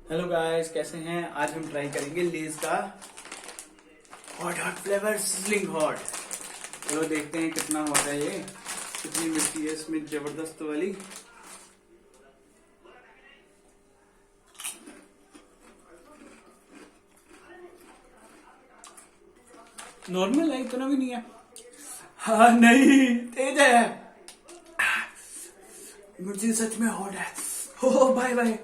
Hello guys, कैसे हैं। आज हम ट्राई करेंगे लेज का hot hot flavour sizzling hot. चलो देखते हैं कितना हॉट है ये, कितनी मिर्ची है इसमें जबरदस्त वाली। नॉर्मल है, इतना भी नहीं है। हाँ नहीं, तेज है। मिर्ची सच में हॉट है। हो बाय बाय।